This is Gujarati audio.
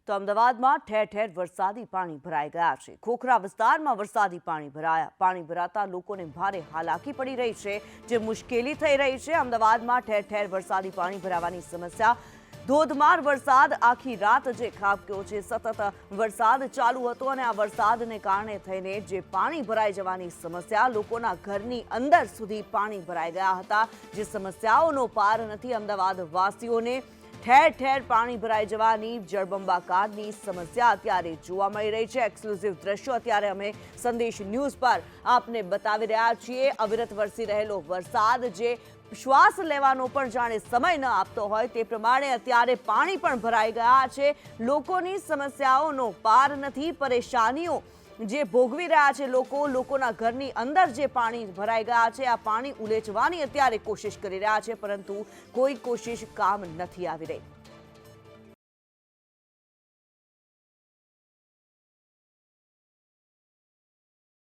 તો અમદાવાદમાં ઠેર ઠેર વરસાદી પાણી ભરાઈ ગયા છે। ખોખરા વિસ્તારમાં વરસાદી પાણી ભરાયા। પાણી ભરાતા લોકોને ભારે હાલાકી પડી રહી છે, જે મુશ્કેલી થઈ રહી છે। અમદાવાદમાં ઠેર ઠેર વરસાદી પાણી ભરાવાની સમસ્યા। ધોધમાર વરસાદ આખી રાત જે ખાબક્યો છે, સતત વરસાદ ચાલુ હતો અને આ વરસાદને કારણે થઈને જે પાણી ભરાઈ જવાની સમસ્યા, લોકોના ઘરની અંદર સુધી પાણી ભરાઈ ગયા હતા, જે સમસ્યાઓનો પાર નથી। અમદાવાદ વાસીઓને ઠેર ઠેર પાણી ભરાઈ જવાની જળબંબાકારની સમસ્યા અત્યારે જોવા મળી રહી છે। એક્સક્લુઝિવ દ્રશ્યો અત્યારે અમે સંદેશ ન્યૂઝ પર આપને બતાવી રહ્યા છીએ। અવિરત વરસી રહેલો વરસાદ જે શ્વાસ લેવાનો પણ જાણે સમય ન આપતો હોય તે પ્રમાણે અત્યારે પાણી પણ ભરાઈ ગયા છે। લોકોની સમસ્યાઓનો પાર નથી। પરેશાનીઓ જે ભોગવી રહ્યા છે લોકોના ઘરની અંદર જે પાણી ભરાઈ ગયા છે, આ પાણી ઉલેચવાની અત્યારે કોશિશ કરી રહ્યા છે, પરંતુ કોઈ કોશિશ કામ નથી આવી રહી।